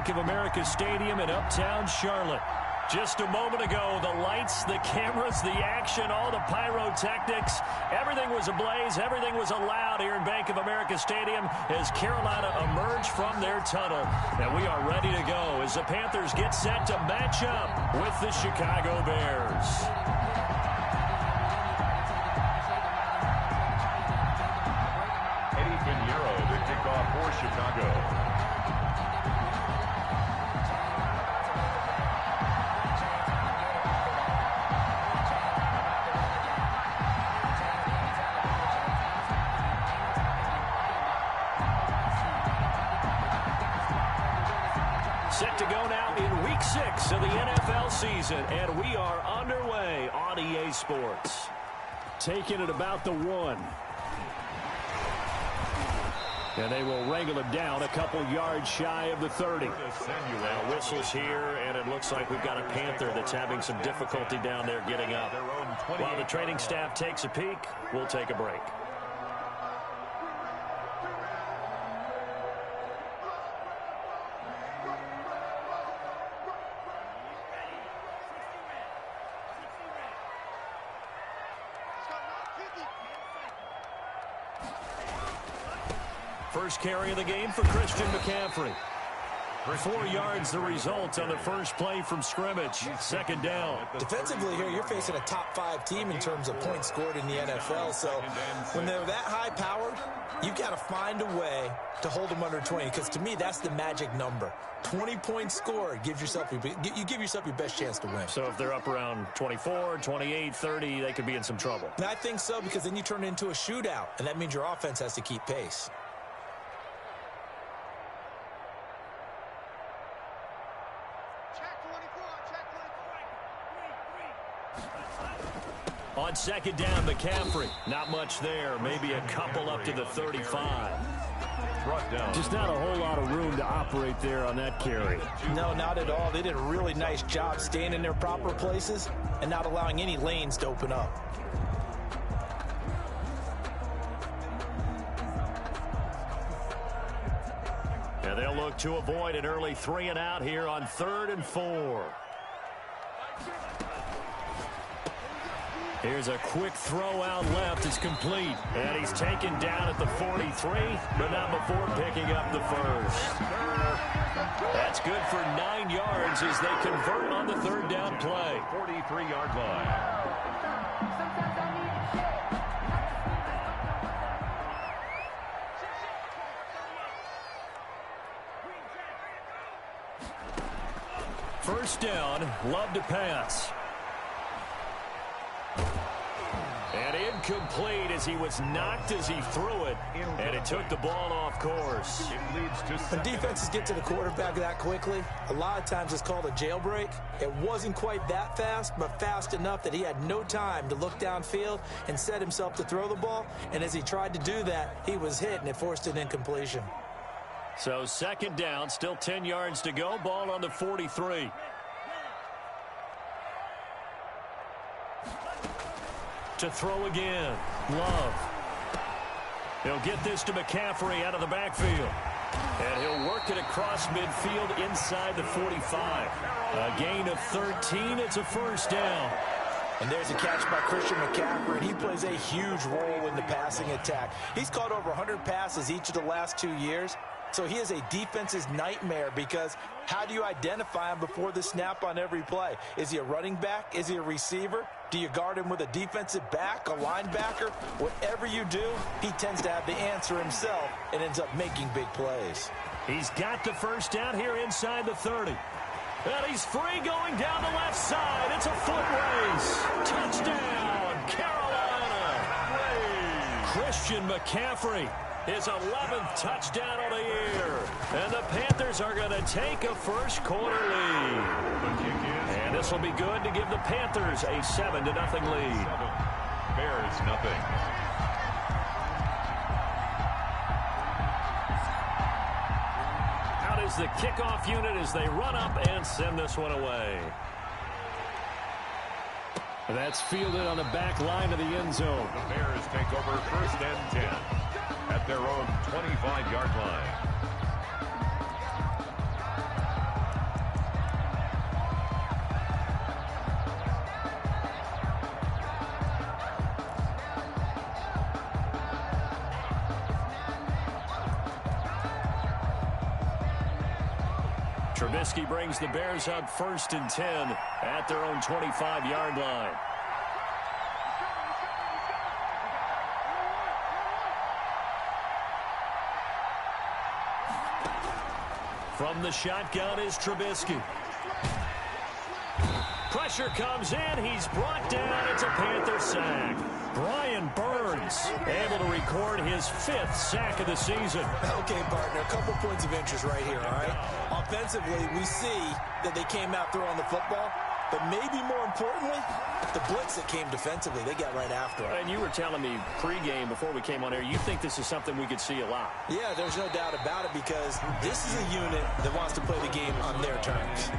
Bank of America Stadium in uptown Charlotte. Just a moment ago, the lights, the cameras, the action, all the pyrotechnics, everything was ablaze, everything was allowed here in Bank of America Stadium as Carolina emerged from their tunnel. And we are ready to go as the Panthers get set to match up with the Chicago Bears. Eddie Pinheiro to kick off for Chicago. Set to go now in Week 6 of the NFL season, and we are underway on EA Sports. Taking it about the 1. And they will wrangle him down a couple yards shy of the 30. Now whistles here, and it looks like we've got a Panther that's having some difficulty down there getting up. While the training staff takes a peek, we'll take a break. First carry of the game for Christian McCaffrey. 4 yards the result on the first play from scrimmage. Second down. Defensively here, you're facing a top 5 team in terms of points scored in the NFL. So when they're that high powered, you've got to find a way to hold them under 20. Because to me, that's the magic number. 20 points scored gives yourself you give yourself your best chance to win. So if they're up around 24, 28, 30, they could be in some trouble. And I think so, because then you turn it into a shootout, and that means your offense has to keep pace. On second down, McCaffrey. Not much there. Maybe a couple up to the 35. Just not a whole lot of room to operate there on that carry. No, not at all. They did a really nice job staying in their proper places and not allowing any lanes to open up. And they'll look to avoid an early 3 and out here on 3rd and 4. Here's a quick throw out left. It's complete. And he's taken down at the 43, but not before picking up the first. That's good for 9 yards as they convert on the 3rd down play. 43-yard line. First down, Love to pass. And incomplete as he was knocked as he threw it. And it took the ball off course. When defenses get to the quarterback that quickly, a lot of times it's called a jailbreak. It wasn't quite that fast, but fast enough that he had no time to look downfield and set himself to throw the ball. And as he tried to do that, he was hit, and it forced an incompletion. So second down, still 10 yards to go. Ball on the 43. To throw again. Love. He'll get this to McCaffrey out of the backfield. And he'll work it across midfield inside the 45. A gain of 13. It's a first down. And there's a catch by Christian McCaffrey, and he plays a huge role in the passing attack. He's caught over 100 passes each of the last 2 years. So he is a defense's nightmare, because how do you identify him before the snap on every play? Is he a running back? Is he a receiver? Do you guard him with a defensive back, a linebacker? Whatever you do, he tends to have the answer himself and ends up making big plays. He's got the first down here inside the 30. And he's free going down the left side. It's a foot race. Touchdown, Carolina. Christian McCaffrey. His 11th touchdown of the year. And the Panthers are going to take a first quarter lead. And this will be good to give the Panthers a 7-0 lead. Bears nothing. Out is the kickoff unit as they run up and send this one away. That's fielded on the back line of the end zone. The Bears take over 1st and 10 at their own 25-yard line. Trubisky brings the Bears up 1st and 10 at their own 25-yard line. From the shotgun is Trubisky. Pressure comes in. He's brought down. It's a Panther sack. Brian Burns able to record his 5th sack of the season. Okay, partner, a couple points of interest right here, all right? Offensively, we see that they came out throwing the football, but maybe more importantly, the blitz that came defensively, they got right after it. And you were telling me pregame before we came on air, you think this is something we could see a lot. Yeah, there's no doubt about it because this is a unit that wants to play the game on their terms.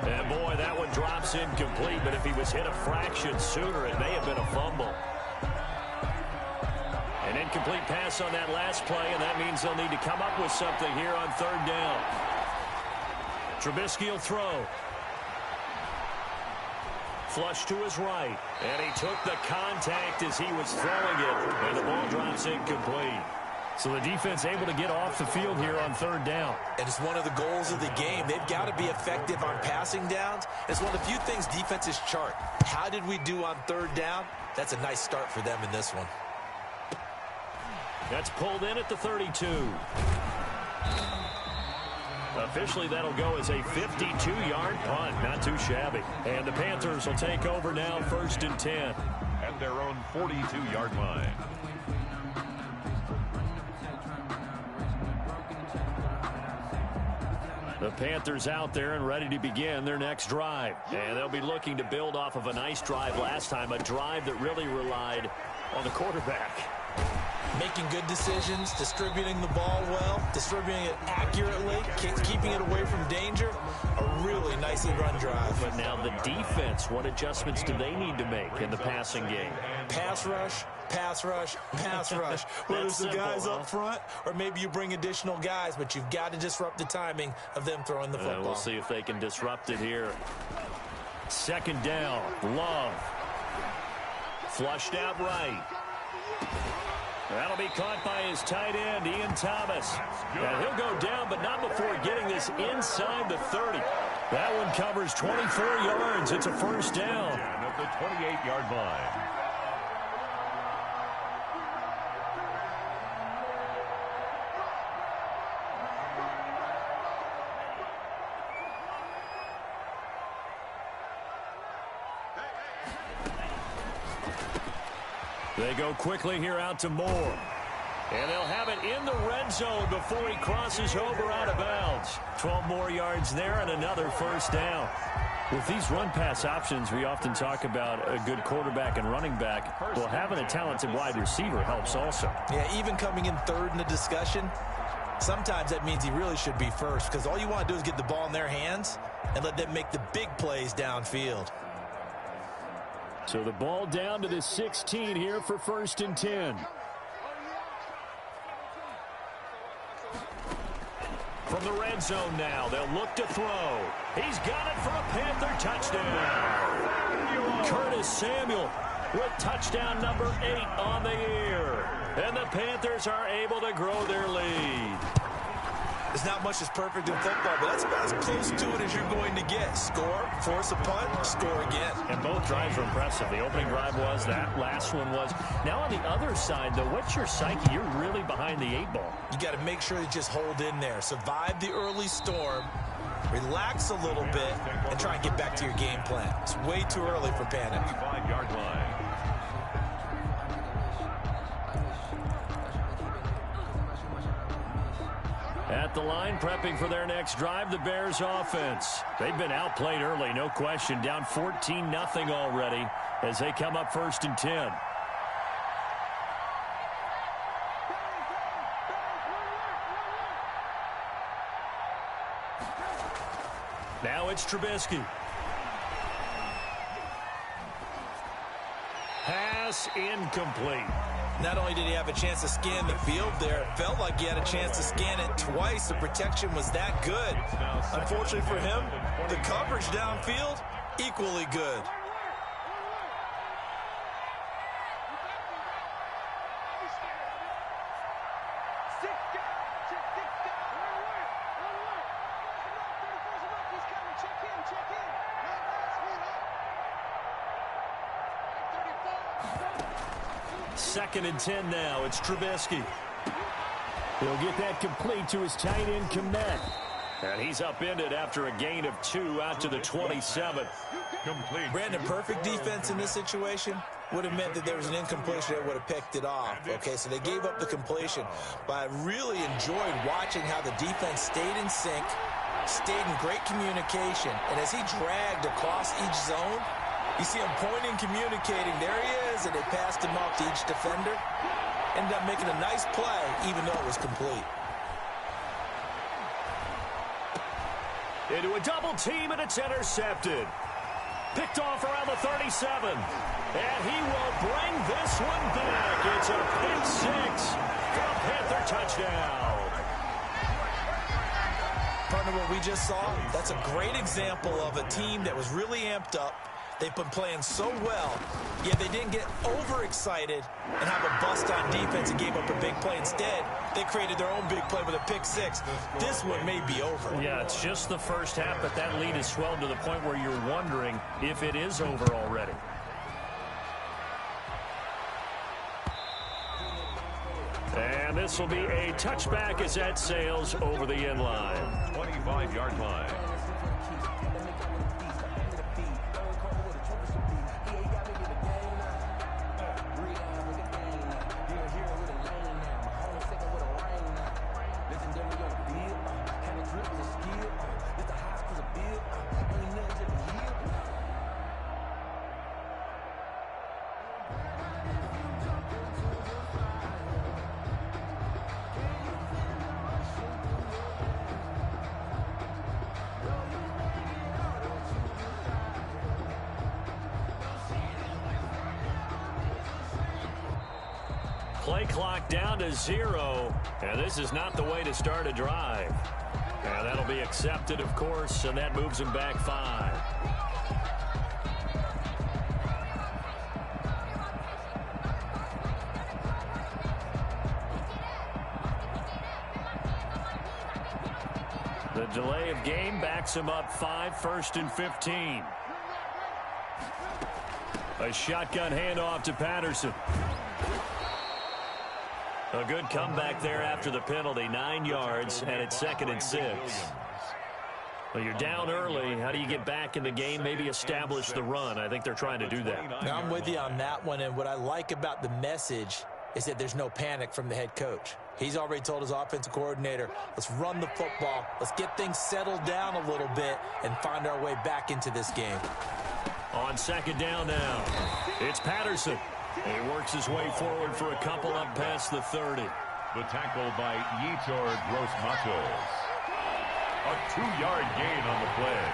And boy, that one drops incomplete, but if he was hit a fraction sooner, it may have been a fumble. An incomplete pass on that last play, and that means they'll need to come up with something here on 3rd down. Trubisky will throw. Flush to his right, and he took the contact as he was throwing it, and the ball drops incomplete. So the defense able to get off the field here on 3rd down. And it's one of the goals of the game. They've got to be effective on passing downs. It's one of the few things defenses chart. How did we do on 3rd down? That's a nice start for them in this one. That's pulled in at the 32. Officially, that'll go as a 52-yard punt. Not too shabby. And the Panthers will take over now, 1st and 10. At their own 42-yard line. The Panthers out there and ready to begin their next drive. And they'll be looking to build off of a nice drive last time, a drive that really relied on the quarterback. Making good decisions, distributing the ball well, distributing it accurately, keeping it away from danger. A really nicely run drive. But now the defense, what adjustments do they need to make in the passing game? Pass rush, pass rush, pass rush. Whether it's the guys up front or maybe you bring additional guys, but you've got to disrupt the timing of them throwing the football. We'll see if they can disrupt it here. 2nd down, Love. Flushed out right. That'll be caught by his tight end, Ian Thomas. And he'll go down, but not before getting this inside the 30. That one covers 24 yards. It's a 1st down. At the 28-yard line. They go quickly here out to Moore. And they'll have it in the red zone before he crosses over out of bounds. 12 more yards there and another 1st down. With these run-pass options, we often talk about a good quarterback and running back. Well, having a talented wide receiver helps also. Yeah, even coming in 3rd in the discussion, sometimes that means he really should be first because all you want to do is get the ball in their hands and let them make the big plays downfield. So the ball down to the 16 here for 1st and 10. From the red zone now, they'll look to throw. He's got it for a Panther touchdown. Curtis Samuel with touchdown number 8 on the year. And the Panthers are able to grow their lead. There's not much that's perfect in football, but that's about as close to it as you're going to get. Score, force a punt, score again. And both drives were impressive. The opening drive was, that last one was. Now on the other side, though, what's your psyche? You're really behind the 8 ball. You got to make sure you just hold in there. Survive the early storm, relax a little bit, and try and get back to your game plan. It's way too early for panic. 5-yard line. At the line, prepping for their next drive, the Bears offense. They've been outplayed early, no question. Down 14-0 already as they come up 1st and 10. Now it's Trubisky. Pass incomplete. Not only did he have a chance to scan the field there, it felt like he had a chance to scan it twice. The protection was that good. Unfortunately for him, the coverage downfield, equally good. Second and 10 now. It's Trubisky. He'll get that complete to his tight end, Komet. And he's upended after a gain of 2 out to the 27. Complete. Brandon, perfect defense in this situation would have meant that there was an incompletion that would have picked it off. Okay, so they gave up the completion. But I really enjoyed watching how the defense stayed in sync, stayed in great communication. And as he dragged across each zone, you see him pointing, communicating. There he is, and they passed him off to each defender. Ended up making a nice play, even though it was complete. Into a double team, and it's intercepted. Picked off around the 37. And he will bring this one back. It's a pick six for a Panther touchdown. Partner, what we just saw, that's a great example of a team that was really amped up. They've been playing so well, yet they didn't get overexcited and have a bust on defense and gave up a big play. Instead, they created their own big play with a pick six. This one may be over. Yeah, it's just the first half, but that lead has swelled to the point where you're wondering if it is over already. And this will be a touchback as that sails over the end line. 25-yard line. Play clock down to 0, and this is not the way to start a drive. And that'll be accepted, of course, and that moves him back 5. The delay of game backs him up 5, 1st and 15. A shotgun handoff to Patterson. A good comeback there after the penalty, 9 yards, and it's 2nd and 6. Well, you're down early. How do you get back in the game, maybe establish the run? I think they're trying to do that. Now, I'm with you on that one, and what I like about the message is that there's no panic from the head coach. He's already told his offensive coordinator, let's run the football, let's get things settled down a little bit and find our way back into this game. On 2nd down now, it's Patterson. He works his way forward for a couple up past the 30. The tackle by Yetur Gross-Matos. A 2-yard gain on the play.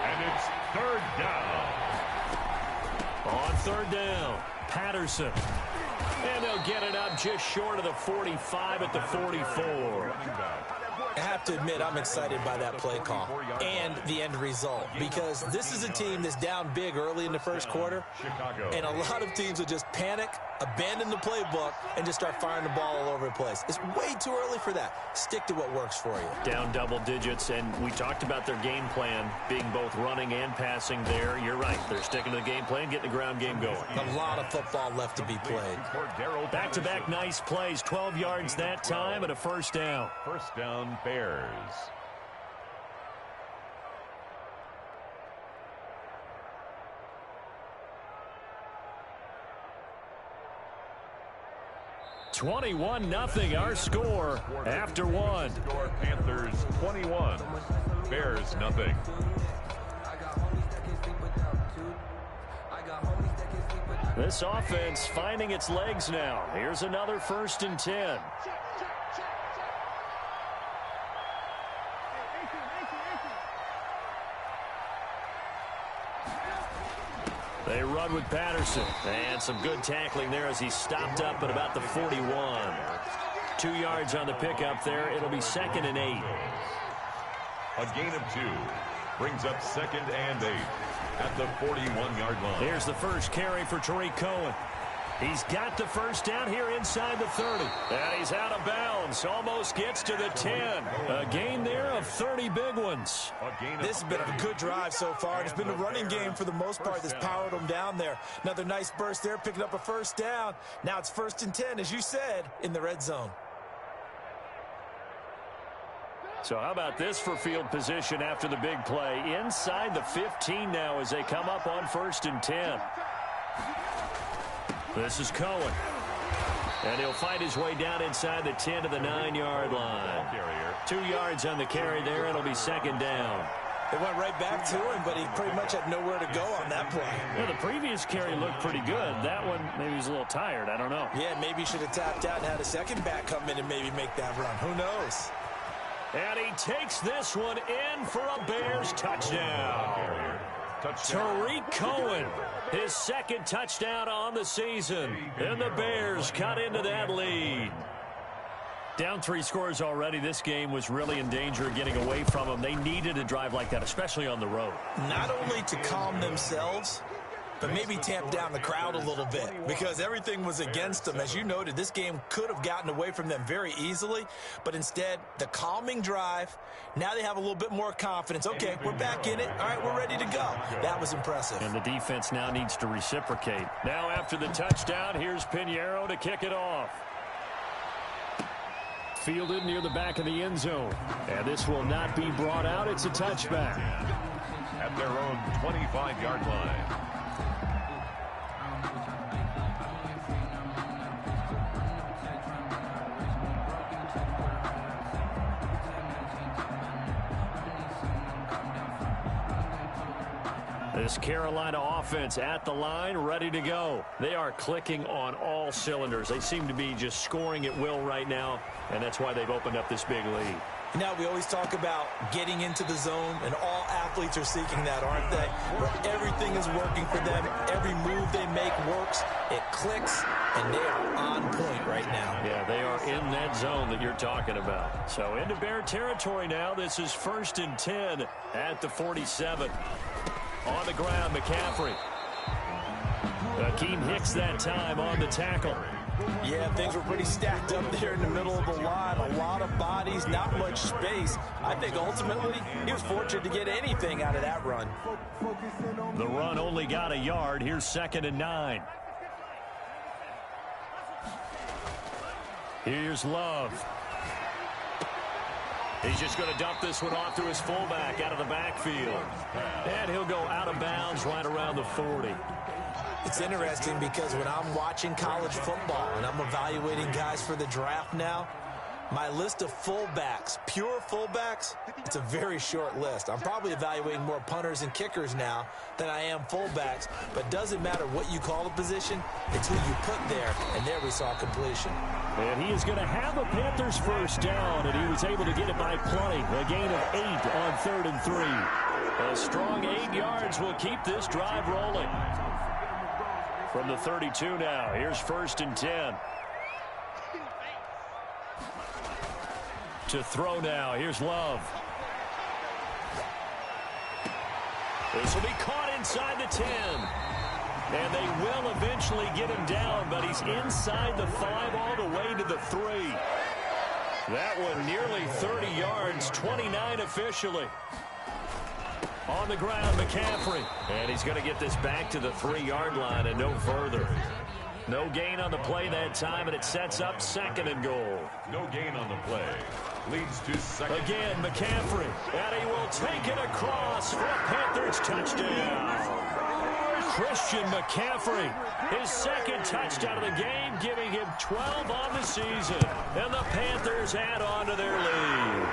And it's 3rd down. On 3rd down, Patterson. And they'll get it up just short of the 45 at the 44. I have to admit, I'm excited by that play call and the end result, because this is a team that's down big early in the first quarter, and a lot of teams will just panic, abandon the playbook, and just start firing the ball all over the place. It's way too early for that. Stick to what works for you. Down double digits, and we talked about their game plan being both running and passing there. You're right. They're sticking to the game plan, getting the ground game going. A lot of football left to be played. Back-to-back nice plays, 12 yards that time, and a 1st down. 1st down, Bears. $21-0 our score after 1. Panthers 21, Bears nothing. This offense finding its legs now. Here's another 1st and 10. They run with Patterson. And some good tackling there as he stopped up at about the 41. 2 yards on the pickup there. It'll be 2nd and 8. A gain of 2 brings up 2nd and 8 at the 41-yard line. Here's the first carry for Tariq Cohen. He's got the first down here inside the 30. And he's out of bounds. Almost gets to the 10. A gain there of 30 big ones. This has been a good drive so far. It's been a running game for the most part that's powered them down there. Another nice burst there, picking up a first down. Now it's 1st and 10, as you said, in the red zone. So how about this for field position after the big play? Inside the 15 now as they come up on 1st and 10. This is Cohen. And he'll fight his way down inside the 10 to the 9-yard line. 2 yards on the carry there. It'll be 2nd down. They went right back to him, but he pretty much had nowhere to go on that play. Yeah, the previous carry looked pretty good. That one, maybe he's a little tired. I don't know. Yeah, maybe he should have tapped out and had a second back come in and maybe make that run. Who knows? And he takes this one in for a Bears touchdown. Tariq Cohen, his 2nd touchdown on the season. And the Bears cut into that lead. Down 3 scores already. This game was really in danger of getting away from them. They needed a drive like that, especially on the road. Not only to calm themselves, but maybe tamp down the crowd a little bit because everything was against them. As you noted, this game could have gotten away from them very easily, but instead, the calming drive, now they have a little bit more confidence. Okay, we're back in it. All right, we're ready to go. That was impressive. And the defense now needs to reciprocate. Now after the touchdown, here's Pinheiro to kick it off. Fielded near the back of the end zone. And this will not be brought out. It's a touchback. At their own 25-yard line. This Carolina offense at the line, ready to go. They are clicking on all cylinders. They seem to be just scoring at will right now, and that's why they've opened up this big lead. Now, we always talk about getting into the zone, and all athletes are seeking that, aren't they? Where everything is working for them. Every move they make works. It clicks, and they are on point right now. Yeah, they are in that zone that you're talking about. So into Bear territory now. This is 1st and 10 at the 47. On the ground, McCaffrey. Akeem Hicks that time on the tackle. Yeah, things were pretty stacked up there in the middle of the line. A lot of bodies, not much space. I think ultimately he was fortunate to get anything out of that run. The run only got a yard. Here's 2nd and 9. Here's Love. He's just going to dump this one off to his fullback out of the backfield. And he'll go out of bounds right around the 40. It's interesting because when I'm watching college football and I'm evaluating guys for the draft now, my list of fullbacks, pure fullbacks, it's a very short list. I'm probably evaluating more punters and kickers now than I am fullbacks, but doesn't matter what you call the position, it's who you put there, and there we saw completion. And he is going to have a Panthers first down, and he was able to get it by plenty. A gain of 8 on 3rd and 3. A strong 8 yards will keep this drive rolling. From the 32 now, here's 1st and 10. To throw now, here's Love. This will be caught inside the 10. And they will eventually get him down, but he's inside the 5 all the way to the 3. That one nearly 30 yards, 29 officially. On the ground, McCaffrey. And he's going to get this back to the 3-yard line and no further. No gain on the play that time, and it sets up 2nd and goal. No gain on the play. Leads to 2nd. Again, McCaffrey. And he will take it across for a Panthers touchdown. Christian McCaffrey, his 2nd touchdown of the game, giving him 12 on the season. And the Panthers add on to their lead.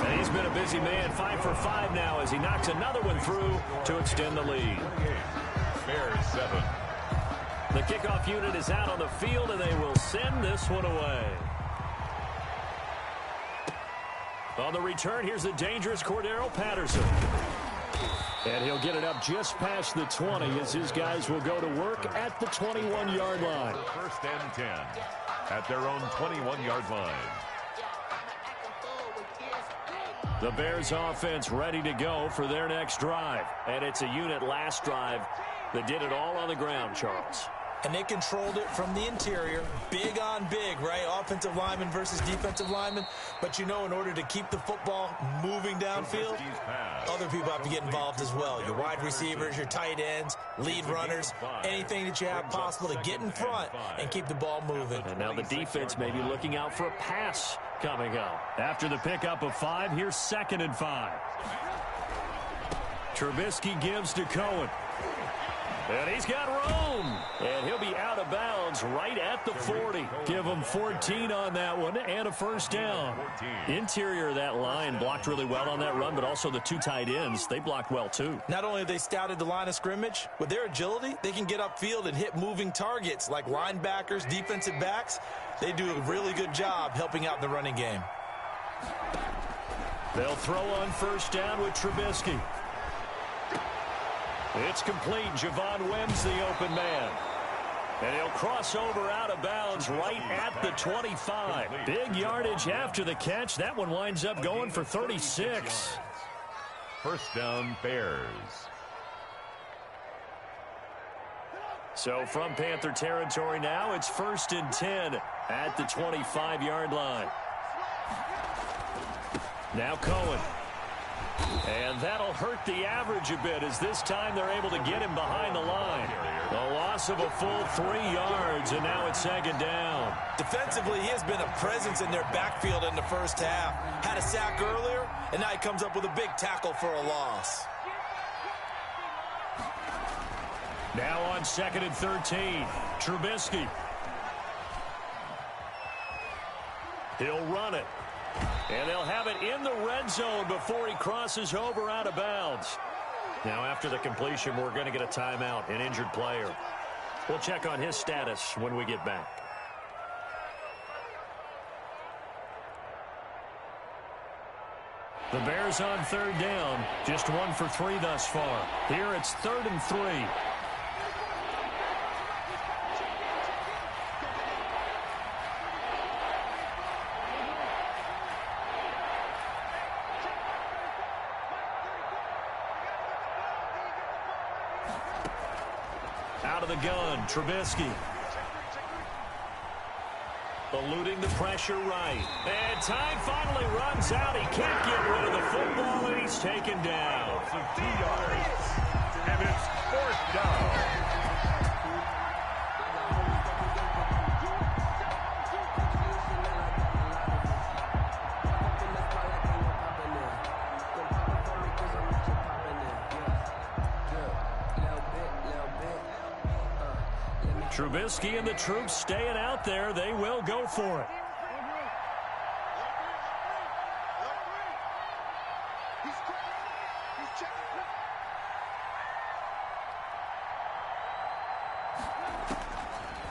And he's been a busy man, 5 for 5 now as he knocks another one through to extend the lead. Bears 7. The kickoff unit is out on the field, and they will send this one away. On the return, here's the dangerous Cordero Patterson. And he'll get it up just past the 20 as his guys will go to work at the 21-yard line. 1st and 10 at their own 21-yard line. The Bears offense ready to go for their next drive. And it's a unit last drive that did it all on the ground, Charles. And they controlled it from the interior, big on big, right? Offensive lineman versus defensive lineman. But you know, in order to keep the football moving downfield, other people have to get involved as well. Your wide receivers, your tight ends, lead runners, anything that you have possible to get in front and keep the ball moving. And now the defense may be looking out for a pass coming up. After the pickup of 5, here's 2nd and 5. Trubisky gives to Cohen. And he's got room. And he'll be out of bounds right at the 40. Give him 14 on that one and a first down. Interior of that line blocked really well on that run, but also the 2 tight ends, they blocked well too. Not only have they scouted the line of scrimmage, with their agility, they can get upfield and hit moving targets like linebackers, defensive backs. They do a really good job helping out in the running game. They'll throw on first down with Trubisky. It's complete. Javon Wims, the open man. And he'll cross over out of bounds right at the 25. Big yardage after the catch. That one winds up going for 36. First down, Bears. So from Panther territory now, it's 1st and 10 at the 25-yard line. Now Cohen. And that'll hurt the average a bit as this time they're able to get him behind the line. A loss of a full 3 yards, and now it's 2nd down. Defensively, he has been a presence in their backfield in the first half. Had a sack earlier, and now he comes up with a big tackle for a loss. Now on 2nd and 13, Trubisky. He'll run it. And they'll have it in the red zone before he crosses over out of bounds. Now, after the completion, we're going to get a timeout, an injured player. We'll check on his status when we get back. The Bears on 3rd down, just 1 for 3 thus far. Here it's 3rd and 3. Out of the gun, Trubisky. Eluding the pressure right. And time finally runs out. He can't get rid of the football, and he's taken down. For 2 yards. And it's 4th down. Trubisky and the troops staying out there. They will go for it.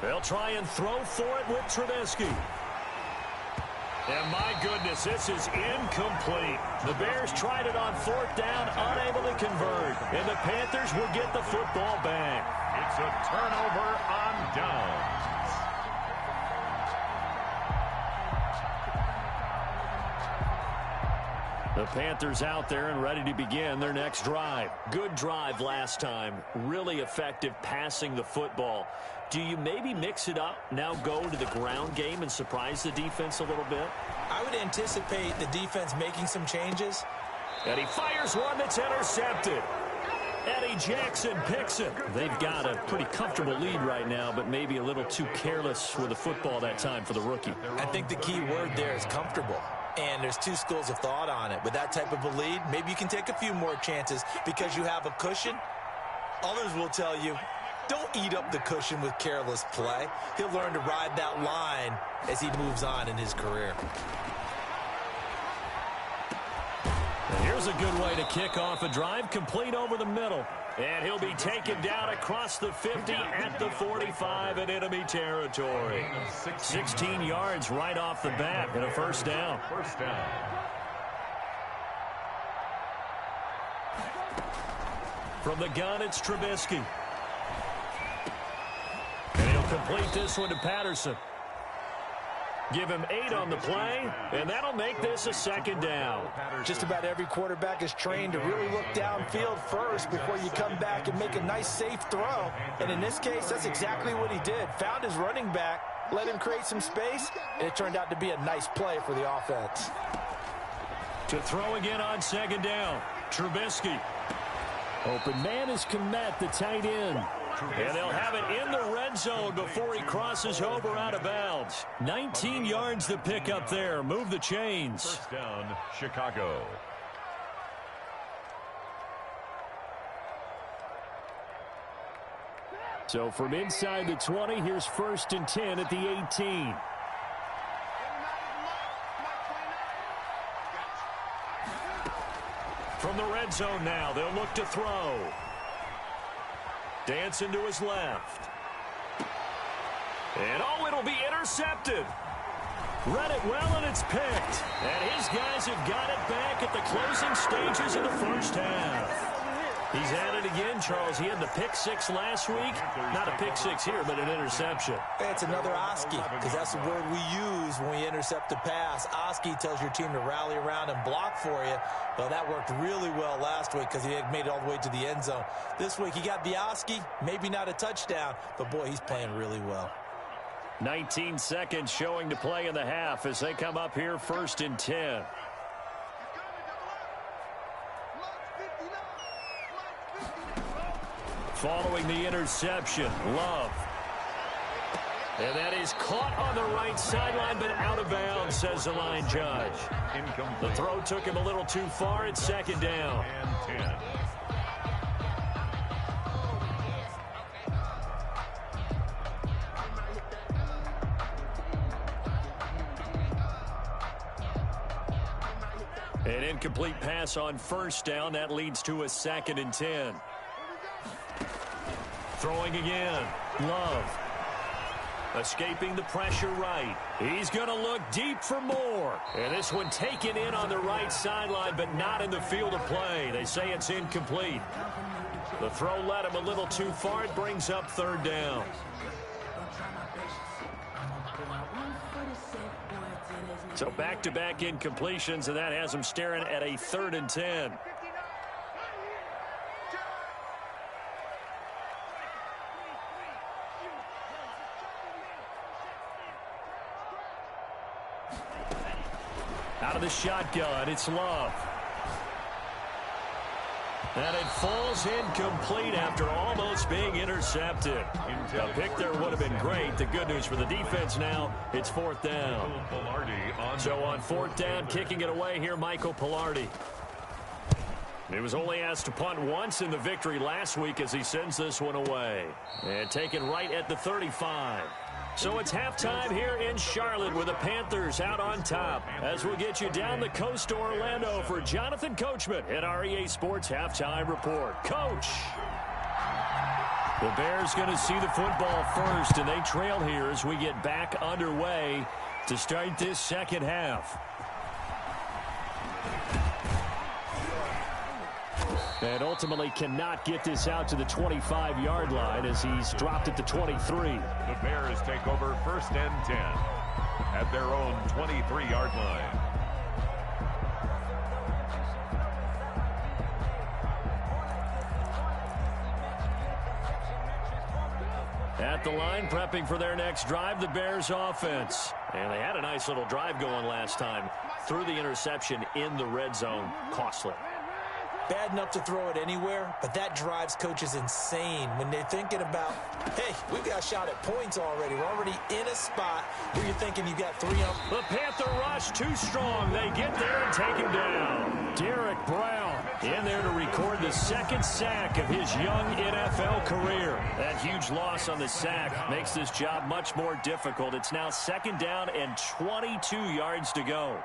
They'll try and throw for it with Trubisky. And my goodness, this is incomplete. The Bears tried it on 4th down, unable to convert. And the Panthers will get the football back. It's a turnover on downs. The Panthers out there and ready to begin their next drive. Good drive last time. Really effective passing the football. Do you maybe mix it up, now go to the ground game and surprise the defense a little bit? I would anticipate the defense making some changes. And he fires one that's intercepted. Eddie Jackson picks it. They've got a pretty comfortable lead right now, but maybe a little too careless with the football that time for the rookie. I think the key word there is comfortable. And there's 2 schools of thought on it. With that type of a lead, maybe you can take a few more chances because you have a cushion. Others will tell you, don't eat up the cushion with careless play. He'll learn to ride that line as he moves on in his career. And here's a good way to kick off a drive, complete over the middle. And he'll be taken down across the 50 at the 45 in enemy territory. 16 yards right off the bat and a first down. First down. From the gun, it's Trubisky. And he'll complete this one to Patterson. Give him 8 on the play, and that'll make this a second down. Just about every quarterback is trained to really look downfield first before you come back and make a nice, safe throw. And in this case, that's exactly what he did. Found his running back, let him create some space, and it turned out to be a nice play for the offense. To throw again on second down, Trubisky. Open man is Kmet, the tight end. And they'll have it in the red zone before he crosses over out of bounds. 19 yards to pick up there. Move the chains. First down, Chicago. So from inside the 20, here's 1st and 10 at the 18. From the red zone now, they'll look to throw. Dancing to his left. And oh, it'll be intercepted. Read it well, and it's picked. And his guys have got it back at the closing stages of the first half. He's at it again, Charles. He had the pick 6 last week. Not a pick 6 here, but an interception. It's another Oski, because that's the word we use when we intercept a pass. Oski tells your team to rally around and block for you. Well, that worked really well last week because he had made it all the way to the end zone. This week he got the Oski, maybe not a touchdown, but boy, he's playing really well. 19 seconds showing to play in the half as they come up here 1st and 10. Following the interception, Love. And that is caught on the right sideline, but out of bounds, says the line judge. The throw took him a little too far. It's 2nd down. And 10. An incomplete pass on 1st down. That leads to a 2nd and 10. Throwing again. Love. Escaping the pressure right. He's going to look deep for more. And this one taken in on the right sideline, but not in the field of play. They say it's incomplete. The throw led him a little too far. It brings up 3rd down. So back-to-back incompletions, and that has him staring at a 3rd and 10. Out of the shotgun, it's Love. And it falls incomplete after almost being intercepted. A pick there would have been great. The good news for the defense now, it's 4th down. So on 4th down, kicking it away here, Michael Pilardi. He was only asked to punt once in the victory last week as he sends this one away. And taken right at the 35. So it's halftime here in Charlotte with the Panthers out on top. As we'll get you down the coast to Orlando for Jonathan Coachman at our EA Sports Halftime Report. Coach! The Bears going to see the football first, and they trail here as we get back underway to start this second half. And ultimately cannot get this out to the 25-yard line as he's dropped at the 23. The Bears take over 1st and 10 at their own 23-yard line. At the line, prepping for their next drive, the Bears offense. And they had a nice little drive going last time. Threw the interception in the red zone. Costly. Bad enough to throw it anywhere, but that drives coaches insane when they're thinking about, hey, we've got a shot at points already. We're already in a spot where you're thinking you got 3 on. The Panther rush too strong. They get there and take him down. Derek Brown in there to record the 2nd sack of his young NFL career. That huge loss on the sack makes this job much more difficult. It's now 2nd down and 22 yards to go.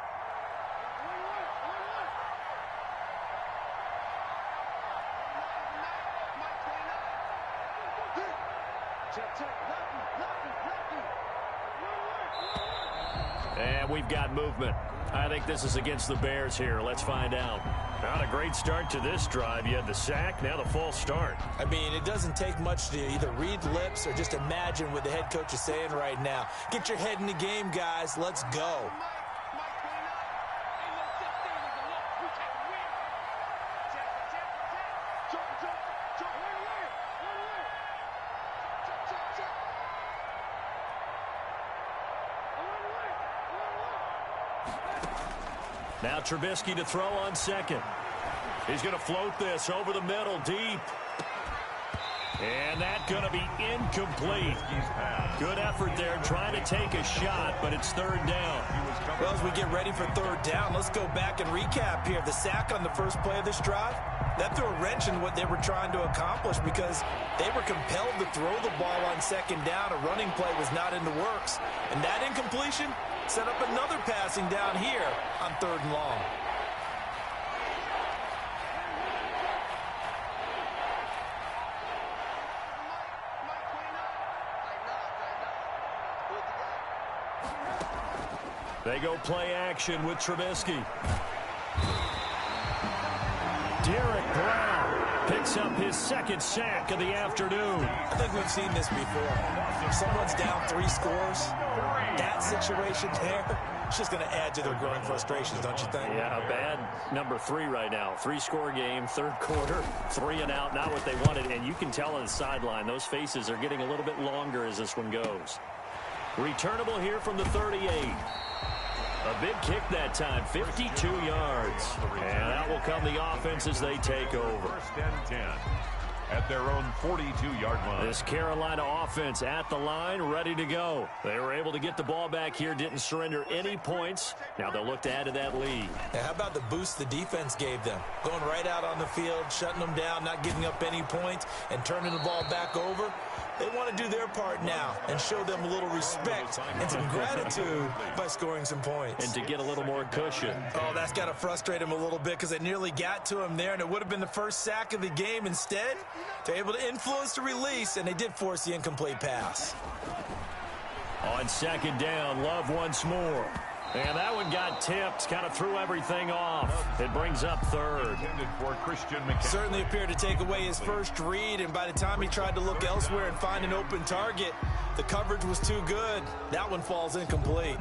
And we've got movement. I think this is against the Bears here. Let's find out. Not a great start to this drive. You had the sack, now the false start. I mean, it doesn't take much to either read lips or just imagine what the head coach is saying right now. Get your head in the game, guys. Let's go. Now Trubisky to throw on second. He's going to float this over the middle, deep. And that's going to be incomplete. Good effort there trying to take a shot, but it's third down. Well, as we get ready for third down, let's go back and recap here. The sack on the first play of this drive, that threw a wrench in what they were trying to accomplish because they were compelled to throw the ball on second down. A running play was not in the works. And that incompletion set up another passing down here on third and long. They go play action with Trubisky. Derek Brown picks up his second sack of the afternoon. I think we've seen this before. If someone's down 3 scores, that situation there, it's just going to add to their growing frustrations, don't you think? Yeah, a bad number 3 right now. 3-score game, third quarter, 3 and out, not what they wanted. And you can tell on the sideline, those faces are getting a little bit longer as this one goes. Returnable here from the 38. A big kick that time, 52 yards. And out will come the offense as they take over. First and 10 at their own 42-yard line. This Carolina offense at the line, ready to go. They were able to get the ball back here, didn't surrender any points. Now they'll look to add to that lead. Now, how about the boost the defense gave them? Going right out on the field, shutting them down, not giving up any points, and turning the ball back over. They want to do their part now and show them a little respect and some gratitude by scoring some points. And to get a little more cushion. Oh, that's got to frustrate them a little bit because it nearly got to him there, and it would have been the first sack of the game. Instead, they're able to influence the release, and they did force the incomplete pass. On second down, Love once more. And that one got tipped, kind of threw everything off. It brings up third. Certainly appeared to take away his first read, and by the time he tried to look elsewhere and find an open target, the coverage was too good. That one falls incomplete.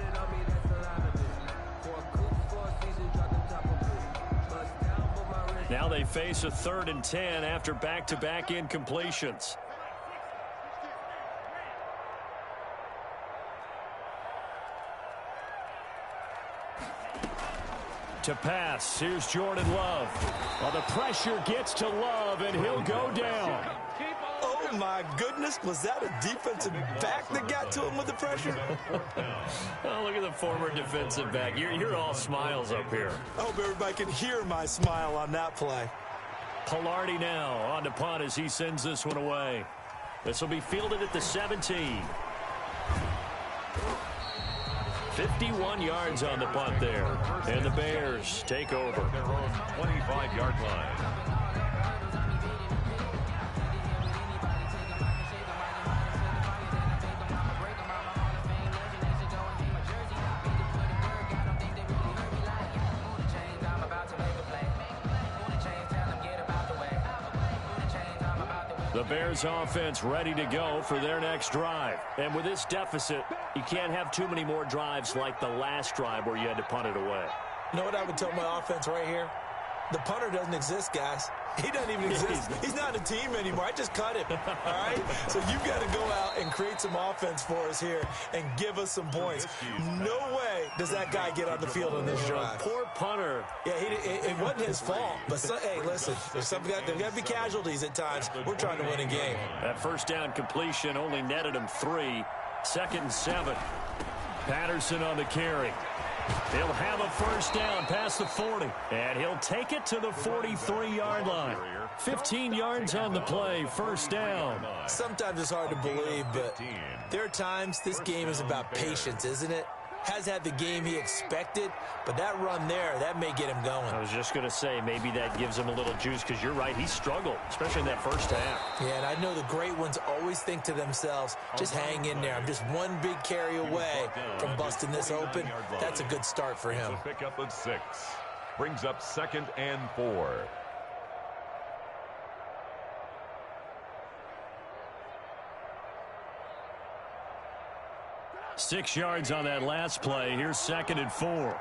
Now they face a 3rd and 10 after back-to-back incompletions. To pass, here's Jordan Love. Well, the pressure gets to Love, and he'll go down. Oh, my goodness. Was that a defensive back that got to him with the pressure? Oh, look at the former defensive back. You're all smiles up here. I hope everybody can hear my smile on that play. Pilardi now on the punt as he sends this one away. This will be fielded at the 17. 51 yards on the punt there. And the Bears take over. Their own 25-yard line. The Bears offense ready to go for their next drive. And with this deficit, you can't have too many more drives like the last drive where you had to punt it away. You know what I would tell my offense right here? The punter doesn't exist, guys. He doesn't even exist. He's not a team anymore. I just cut him, all right? So you've got to go out and create some offense for us here and give us some points. No way does that guy get on the field on this drive. Poor punter. Yeah, it wasn't his fault. But, hey, listen, there's got to be casualties at times. We're trying to win a game. That first down completion only netted him 3. 2nd and 7. Patterson on the carry. He'll have a first down past the 40. And he'll take it to the 43-yard line. 15 yards on the play, first down. Sometimes it's hard to believe, but there are times this game is about patience, isn't it? has had the game he expected, but that run there, that may get him going. I was just going to say, maybe that gives him a little juice, because you're right, he struggled, especially in that first half. Yeah, and I know the great ones always think to themselves, just hang in there. I'm just one big carry away from busting this open. That's a good start for him. It's a pickup of 6. Brings up 2nd and 4. Six yards on that last play. Here's 2nd and 4.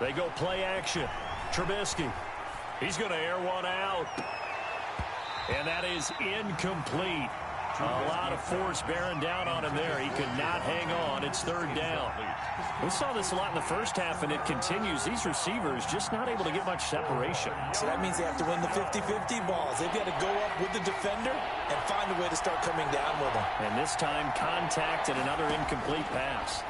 They go play action. Trubisky. He's going to air one out. And that is incomplete. A lot of force bearing down on him there. He could not hang on. It's 3rd down. We saw this a lot in the first half, and it continues. These receivers just not able to get much separation. So that means they have to win the 50-50 balls. They've got to go up with the defender and find a way to start coming down with them. And this time, contact and another incomplete pass.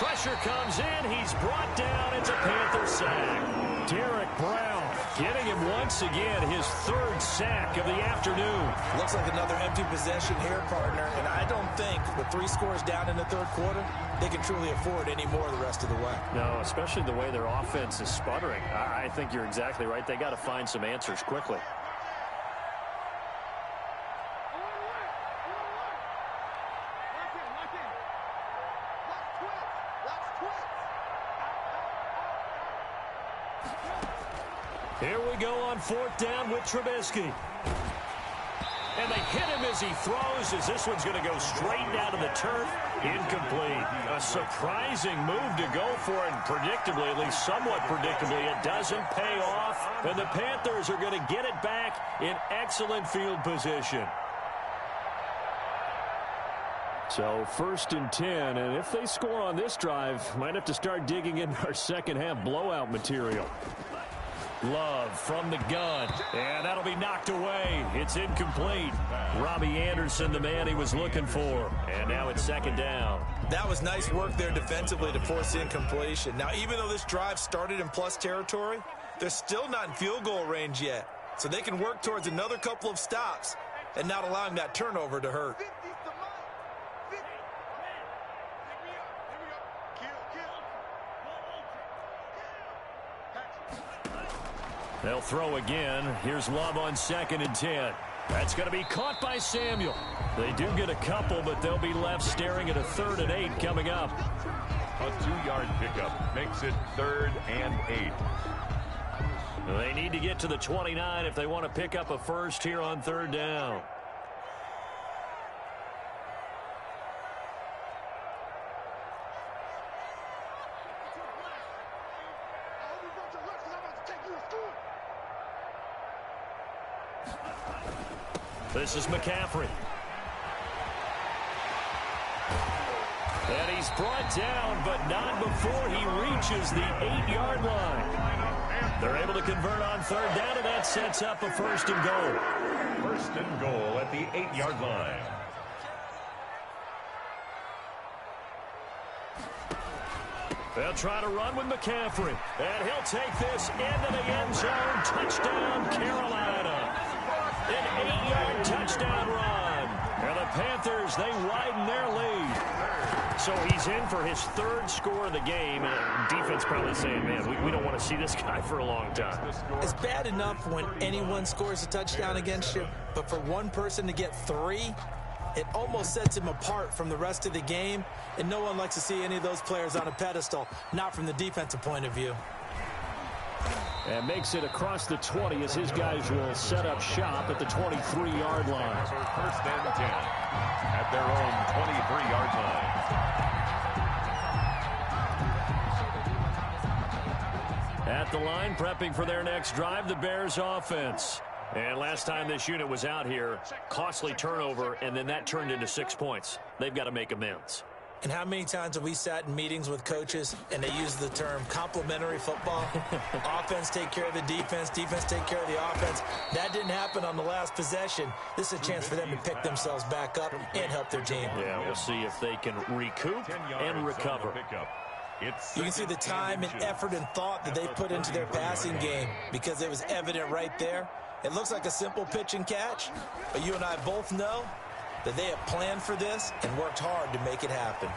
Pressure comes in. He's brought down. It's a Panther sack. Derek Brown getting him once again, his 3rd sack of the afternoon. Looks like another empty possession here, partner. And I don't think with 3 scores down in the 3rd quarter, they can truly afford any more the rest of the way. No, especially the way their offense is sputtering. I think you're exactly right. They got to find some answers quickly. Here we go on 4th down with Trubisky. And they hit him as he throws, as this one's going to go straight down to the turf. Incomplete. A surprising move to go for it, and predictably, at least somewhat predictably, it doesn't pay off. And the Panthers are going to get it back in excellent field position. So 1st and 10, and if they score on this drive, might have to start digging into our second half blowout material. Love from the gun, and that'll be knocked away. It's incomplete. Robbie Anderson, the man he was looking for, and now it's 2nd down. That was nice work there defensively to force incompletion. Now, even though this drive started in plus territory, they're still not in field goal range yet, so they can work towards another couple of stops and not allowing that turnover to hurt. They'll throw again. Here's Love on 2nd and 10. That's going to be caught by Samuel. They do get a couple, but they'll be left staring at a 3rd and 8 coming up. A 2-yard pickup makes it 3rd and 8. They need to get to the 29 if they want to pick up a first here on 3rd down. This is McCaffrey. And he's brought down, but not before he reaches the 8-yard line. They're able to convert on 3rd down, and that sets up a 1st and goal. 1st and goal at the 8-yard line. They'll try to run with McCaffrey. And he'll take this into the end zone. Touchdown, Carolina. An 8-yard touchdown run. And the Panthers, they widen their lead. So he's in for his 3rd score of the game. And defense probably saying, man, we don't want to see this guy for a long time. It's bad enough when anyone scores a touchdown against you, but for one person to get 3, it almost sets him apart from the rest of the game, and no one likes to see any of those players on a pedestal, not from the defensive point of view. And makes it across the 20 as his guys will set up shop at the 23-yard line. 1st and 10 at their own 23-yard line. At the line, prepping for their next drive, the Bears offense. And last time this unit was out here, costly turnover, and then that turned into 6 points. They've got to make amends. And how many times have we sat in meetings with coaches and they use the term complementary football? Offense take care of the defense, defense take care of the offense. That didn't happen on the last possession. This is a chance for them to pick themselves back up and help their team. Yeah, we'll see if they can recoup and recover. You can see the time and effort and thought that they put into their passing game because it was evident right there. It looks like a simple pitch and catch, but you and I both know that they have planned for this and worked hard to make it happen.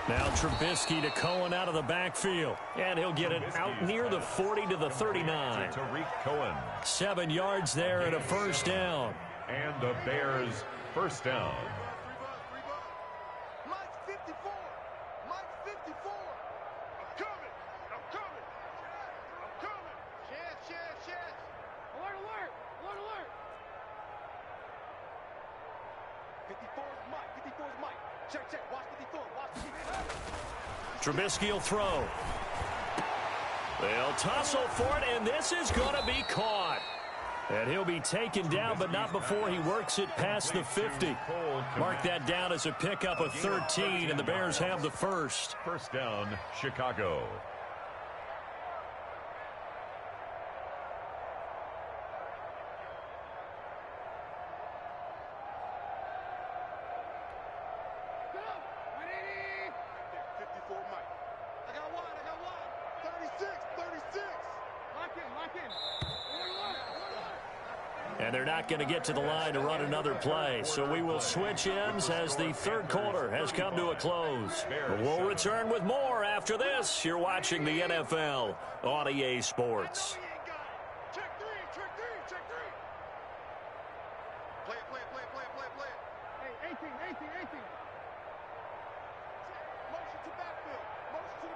Now Trubisky to Cohen out of the backfield, and he'll get it out near the 40 to the 39. Tariq Cohen. 7 yards there and a first down. And the Bears first down. Mike's 54. Mike's 54. I'm coming. I'm coming. I'm coming. Chance. Alert. 54 is Mike. 54 is Mike. Check. Watch 54. Watch 54. Trubisky will throw. They'll tussle for it, and this is going to be caught. And he'll be taken down, but not before he works it past the 50. Mark that down as a pickup of 13, and the Bears have the first. First down, Chicago. And they're not going to get to the line to run another play. So we will switch ends as the third quarter has come to a close. We'll return with more after this. You're watching the NFL on EA Sports. Check three. Play it. Hey, 18. Motion to the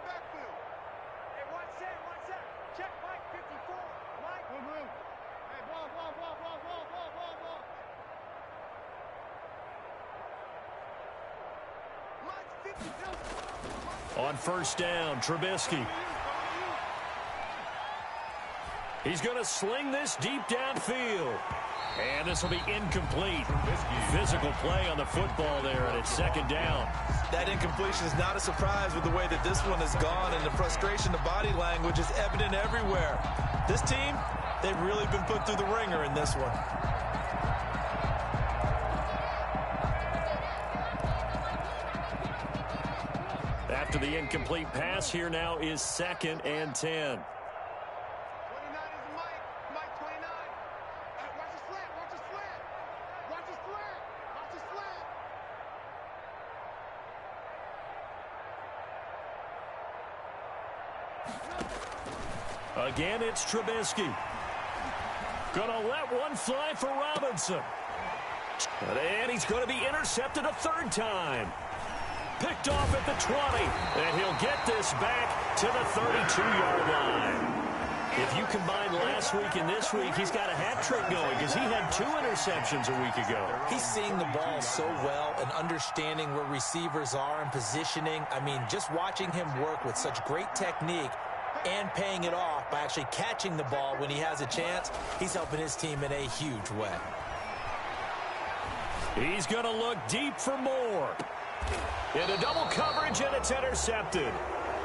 backfield. Hey, one set. Check Mike 54. Mike. Hey, ball. Mike's 54. On first down, Trubisky. He's going to sling this deep downfield. And this will be incomplete. Physical play on the football there, and it's second down. That incompletion is not a surprise with the way that this one has gone, and the frustration, the body language is evident everywhere. This team, they've really been put through the ringer in this one. After the incomplete pass, here now is 2nd and 10. 29 is Mike. Mike 29. Watch the slant. Again, it's Trubisky. Gonna let one fly for Robinson. And he's going to be intercepted a third time. Picked off at the 20. And he'll get this back to the 32-yard line. If you combine last week and this week, he's got a hat trick going because he had 2 interceptions a week ago. He's seeing the ball so well and understanding where receivers are and positioning. I mean, just watching him work with such great technique and paying it off by actually catching the ball when he has a chance, he's helping his team in a huge way. He's going to look deep for more. Into double coverage, and it's intercepted.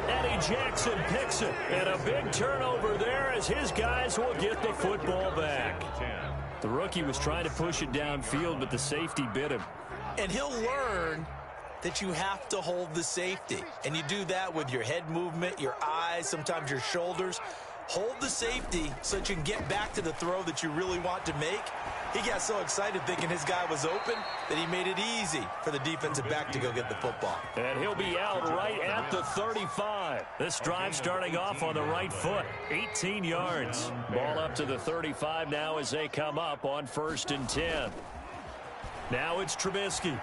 Eddie Jackson picks it, and a big turnover there as his guys will get the football back. The rookie was trying to push it downfield, but the safety bit him. And he'll learn that you have to hold the safety. And you do that with your head movement, your eyes, sometimes your shoulders. Hold the safety so that you can get back to the throw that you really want to make. He got so excited thinking his guy was open that he made it easy for the defensive back to go get the football. And he'll be out right at the 35. This drive starting off on the right foot. 18 yards. Ball up to the 35 now as they come up on 1st and 10. Now it's Trubisky.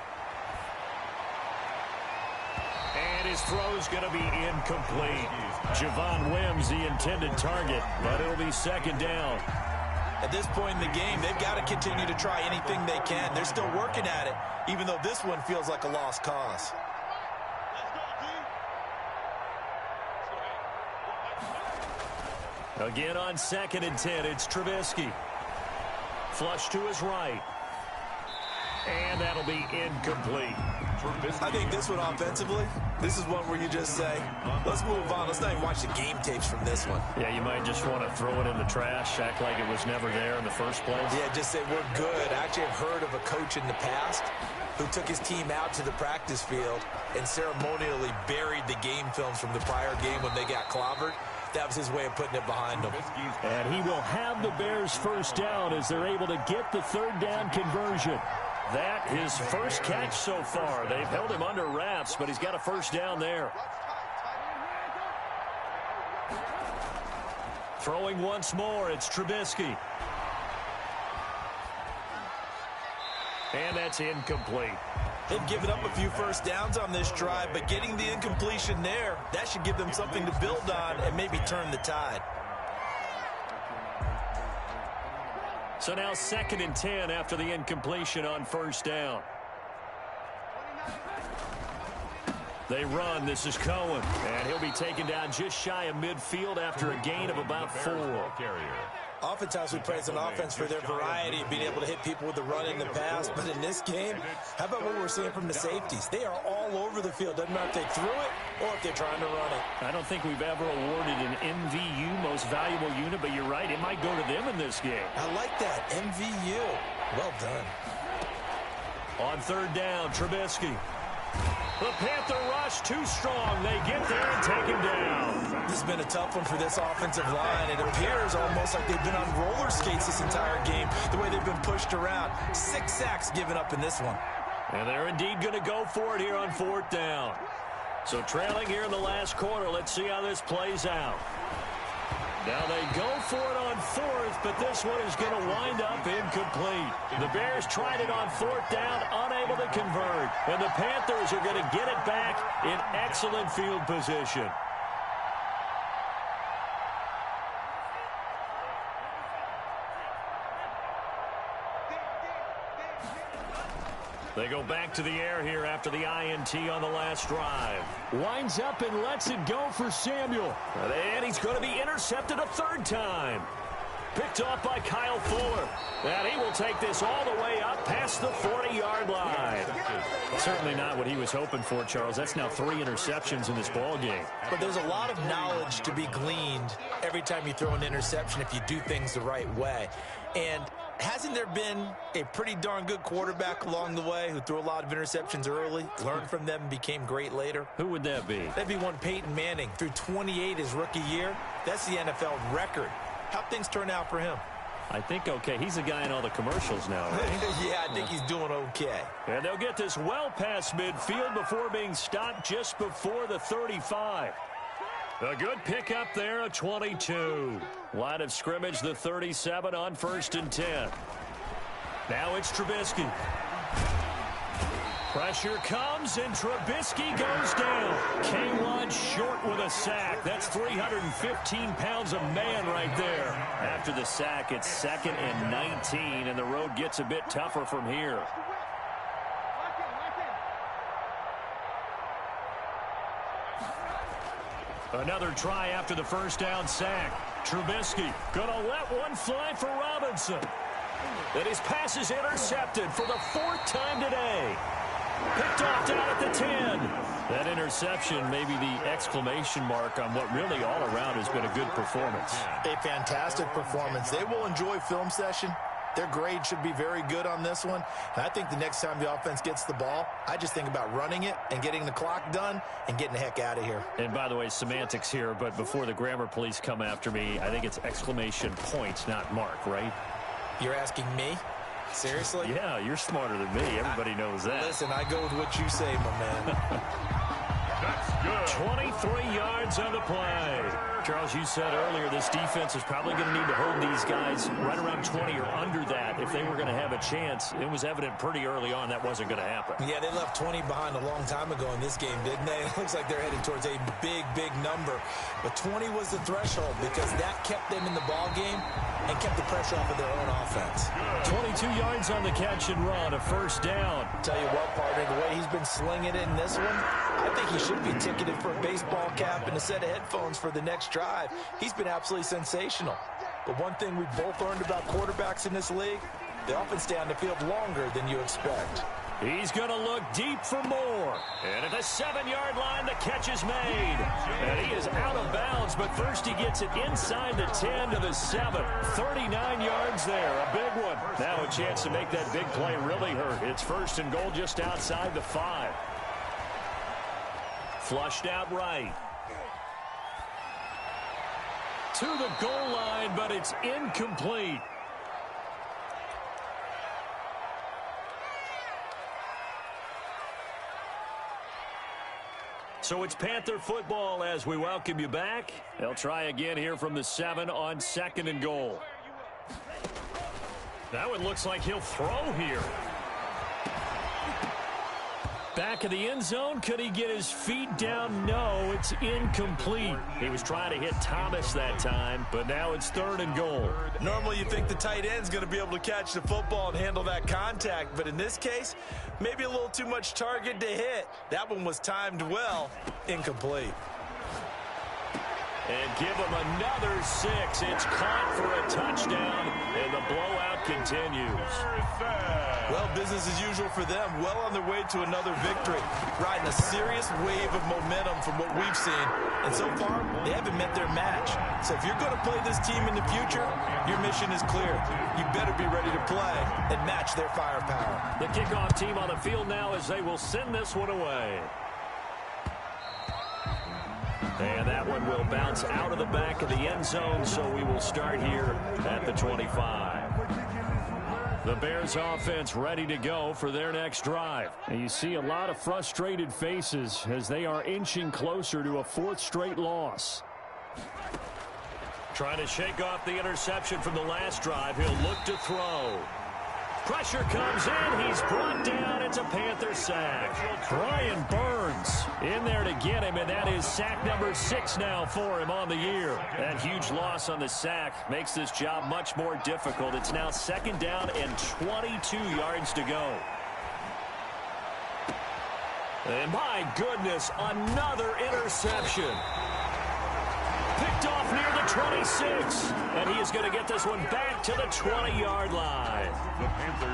And his throw's going to be incomplete. Javon Wims, the intended target, but it'll be 2nd down. At this point in the game, they've got to continue to try anything they can. They're still working at it, even though this one feels like a lost cause. Again on 2nd and 10, it's Trubisky. Flush to his right. And that'll be incomplete. I think this one offensively, this is one where you just say, let's move on. Let's not even watch the game tapes from this one. Yeah, you might just want to throw it in the trash, act like it was never there in the first place. Yeah, just say we're good. Actually, I've heard of a coach in the past who took his team out to the practice field and ceremonially buried the game films from the prior game when they got clobbered. That was his way of putting it behind him. And he will have the Bears first down as they're able to get the third down conversion. That his first catch so far. They've held him under wraps, but he's got a first down there. Throwing once more, it's Trubisky. And that's incomplete. They've given up a few first downs on this drive, but getting the incompletion there, that should give them something to build on and maybe turn the tide. So now 2nd and 10 after the incompletion on first down. They run. This is Cohen. And he'll be taken down just shy of midfield after a gain of about 4. Oftentimes we praise an offense for their variety of being able to hit people with the run in the pass, but in this game, how about what we're seeing from the safeties? They are all over the field. Doesn't matter if they threw it or if they're trying to run it. I don't think we've ever awarded an MVU, most valuable unit, but you're right, it might go to them in this game. I like that, MVU. Well done. On third down, Trubisky. The Panther rush too strong. They get there and take him down. This has been a tough one for this offensive line. It appears almost like they've been on roller skates this entire game, the way they've been pushed around. 6 sacks given up in this one. And they're indeed going to go for it here on 4th down. So trailing here in the last quarter. Let's see how this plays out. Now they go for it on 4th, but this one is going to wind up incomplete. The Bears tried it on 4th down, unable to convert. And the Panthers are going to get it back in excellent field position. They go back to the air here after the INT on the last drive. Winds up and lets it go for Samuel. And he's going to be intercepted a 3rd time. Picked off by Kyle Fuller. And he will take this all the way up past the 40-yard line. Certainly not what he was hoping for, Charles. That's now 3 interceptions in this ball game. But there's a lot of knowledge to be gleaned every time you throw an interception if you do things the right way. And hasn't there been a pretty darn good quarterback along the way who threw a lot of interceptions early, learned from them, and became great later? Who would that be? That'd be one Peyton Manning. Threw 28 his rookie year. That's the NFL record. How'd things turn out for him? I think okay. He's the guy in all the commercials now, right? Yeah, I think he's doing okay. And they'll get this well past midfield before being stopped just before the 35. A good pickup there, a 22. Line of scrimmage, the 37 on 1st and 10. Now it's Trubisky. Pressure comes, and Trubisky goes down. K-Rod short with a sack. That's 315 pounds of man right there. After the sack, it's 2nd and 19, and the road gets a bit tougher from here. Another try after the first down sack. Trubisky gonna let one fly for Robinson. And his pass is intercepted for the 4th time today. Picked off down at the 10. That interception may be the exclamation mark on what really all around has been a good performance. A fantastic performance. They will enjoy film session. Their grade should be very good on this one. And I think the next time the offense gets the ball, I just think about running it and getting the clock done and getting the heck out of here. And by the way, semantics here, but before the grammar police come after me, I think it's exclamation points, not mark, right? You're asking me? Seriously? Yeah, you're smarter than me. Everybody knows that. Listen, I go with what you say, my man. That's good. 23 yards on the play. Charles, you said earlier this defense is probably going to need to hold these guys right around 20 or under that if they were going to have a chance. It was evident pretty early on that wasn't going to happen. Yeah, they left 20 behind a long time ago in this game, didn't they? It looks like they're headed towards a big, big number. But 20 was the threshold because that kept them in the ball game and kept the pressure off of their own offense. 22 yards on the catch and run, a first down. Tell you what, partner, the way he's been slinging it in this one, I think he should be ticketed for a baseball cap and a set of headphones for the next drive. He's been absolutely sensational. But one thing we've both learned about quarterbacks in this league, they often stay on the field longer than you expect. He's going to look deep for more. And at the 7-yard line, the catch is made. And he is out of bounds, but first he gets it inside the 10 to the 7. 39 yards there, a big one. Now a chance to make that big play really hurt. It's 1st and goal just outside the 5. Flushed out right. To the goal line, but it's incomplete. So it's Panther football as we welcome you back. They'll try again here from the 7 on 2nd and goal. That one looks like he'll throw here. Back of the end zone. Could he get his feet down? No, it's incomplete. He was trying to hit Thomas that time, but now it's 3rd and goal. Normally you think the tight end's going to be able to catch the football and handle that contact, but in this case, maybe a little too much target to hit. That one was timed well. Incomplete. And give him another 6. It's caught for a touchdown, and the blowout continues. Well, business as usual for them. Well on their way to another victory. Riding a serious wave of momentum from what we've seen. And so far, they haven't met their match. So if you're going to play this team in the future, your mission is clear. You better be ready to play and match their firepower. The kickoff team on the field now as they will send this one away. And that one will bounce out of the back of the end zone, so we will start here at the 25. The Bears offense ready to go for their next drive. And you see a lot of frustrated faces as they are inching closer to a 4th straight loss. Trying to shake off the interception from the last drive. He'll look to throw. Pressure comes in. He's brought down. It's a Panther sack. Brian Burns in there to get him, and that is sack number 6 now for him on the year. That huge loss on the sack makes this job much more difficult. It's now 2nd down and 22 yards to go. And my goodness, another interception. Picked off near the 26, and he is going to get this one back to the 20-yard line.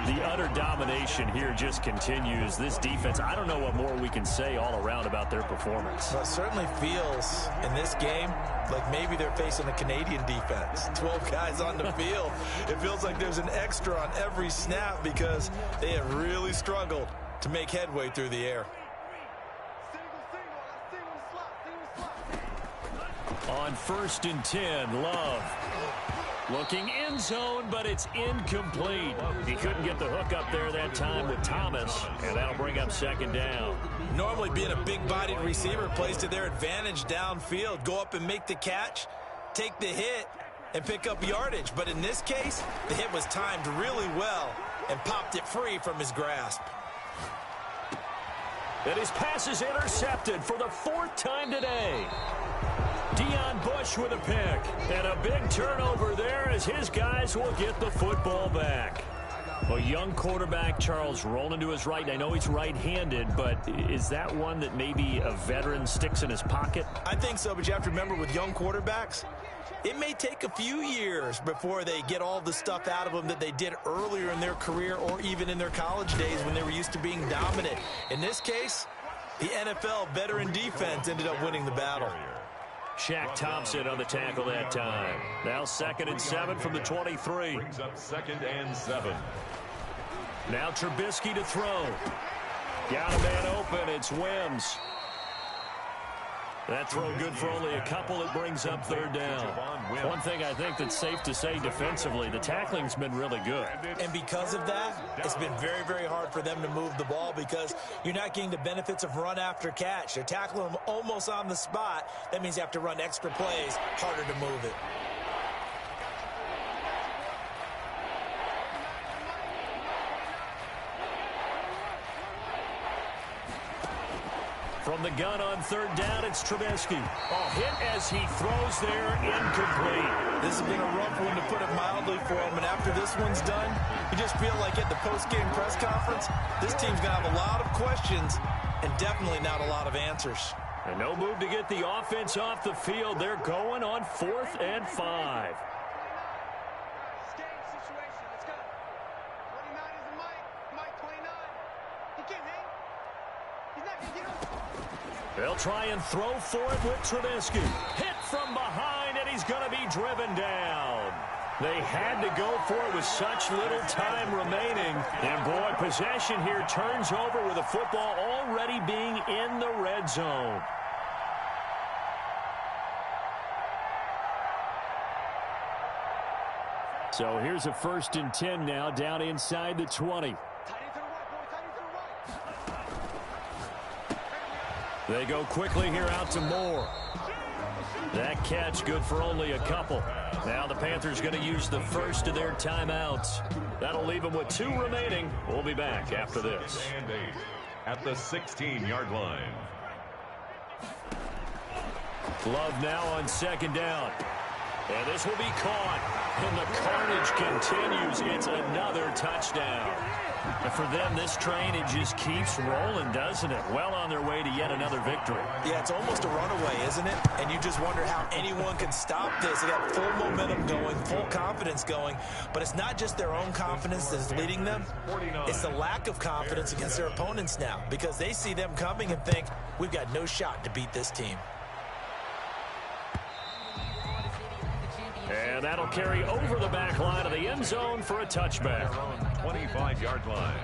The utter domination here just continues. This defense, I don't know what more we can say all around about their performance. Well, it certainly feels in this game like maybe they're facing a Canadian defense. 12 guys on the field. It feels like there's an extra on every snap because they have really struggled to make headway through the air. On 1st and 10, Love looking end zone, but it's incomplete. He couldn't get the hook up there that time with Thomas, and that'll bring up 2nd down. Normally being a big-bodied receiver plays to their advantage downfield. Go up and make the catch, take the hit, and pick up yardage. But in this case, the hit was timed really well and popped it free from his grasp. And his pass is intercepted for the 4th time today. Deion Bush with a pick. And a big turnover there as his guys will get the football back. A young quarterback, Charles, rolling to his right. I know he's right-handed, but is that one that maybe a veteran sticks in his pocket? I think so, but you have to remember with young quarterbacks, it may take a few years before they get all the stuff out of them that they did earlier in their career or even in their college days when they were used to being dominant. In this case, the NFL veteran defense ended up winning the battle. Shaq Thompson on the tackle that time. Now 2nd and 7 from the 23. Brings up 2nd and 7. Now Trubisky to throw. Got a man open. It's Wims. That throw good for only a couple. It brings up 3rd down. One thing I think that's safe to say defensively, the tackling's been really good. And because of that, it's been very, very hard for them to move the ball because you're not getting the benefits of run after catch. They're tackling them almost on the spot. That means you have to run extra plays, harder to move it. From the gun on 3rd down, it's Trubisky. Hit as he throws there, incomplete. This has been a rough one, to put it mildly, for him. And after this one's done, you just feel like at the post-game press conference, this team's going to have a lot of questions and definitely not a lot of answers. And no move to get the offense off the field. They're going on 4th and 5. They'll try and throw for it with Trubisky. Hit from behind, and he's going to be driven down. They had to go for it with such little time remaining. And, boy, possession here turns over with the football already being in the red zone. So here's a 1st and 10 now, down inside the 20. They go quickly here out to Moore. That catch good for only a couple. Now the Panthers going to use the first of their timeouts. That'll leave them with 2 remaining. We'll be back after this. And 8 at the 16-yard line. Love now on 2nd down. And this will be caught. And the carnage continues. It's another touchdown. And for them, this train, it just keeps rolling, doesn't it? Well on their way to yet another victory. Yeah, it's almost a runaway, isn't it? And you just wonder how anyone can stop this. They got full momentum going, full confidence going. But it's not just their own confidence that's leading them. It's the lack of confidence against their opponents now, because they see them coming and think, we've got no shot to beat this team. And that'll carry over the back line of the end zone for a touchback. 25-yard line.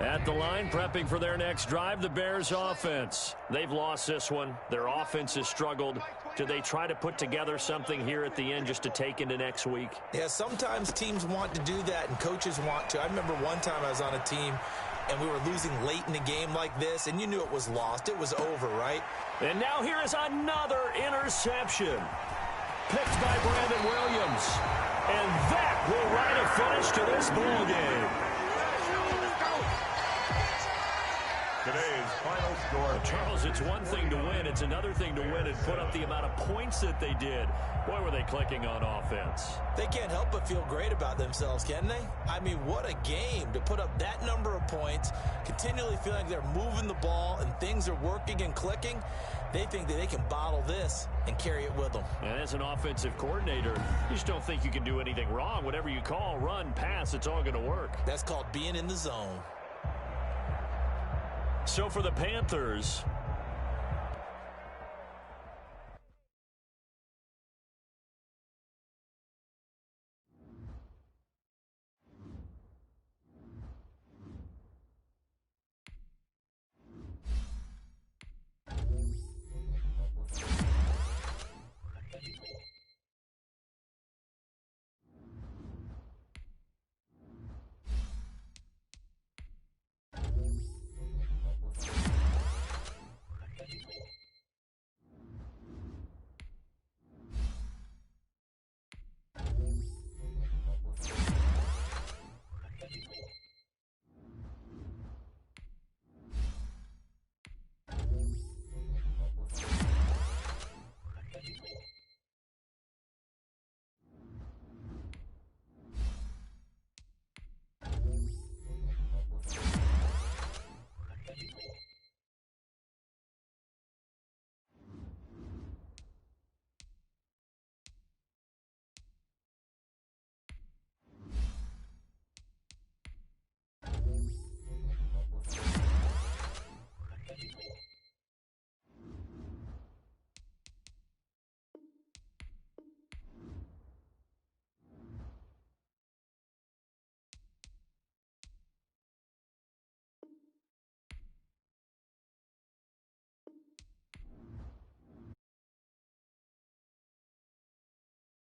At the line, prepping for their next drive, the Bears offense. They've lost this one. Their offense has struggled. Do they try to put together something here at the end just to take into next week? Yeah, sometimes teams want to do that and coaches want to. I remember one time I was on a team and we were losing late in a game like this, and you knew it was lost. It was over, right? And now here is another interception. Picked by Brandon Williams. And that will write a finish to this ball game. Today's final score. Charles, it's one thing to win. It's another thing to win and put up the amount of points that they did. Boy, were they clicking on offense. They can't help but feel great about themselves, can they? I mean, what a game to put up that number of points, continually feeling like they're moving the ball and things are working and clicking. They think that they can bottle this and carry it with them. And as an offensive coordinator, you just don't think you can do anything wrong. Whatever you call, run, pass, it's all going to work. That's called being in the zone. So for the Panthers,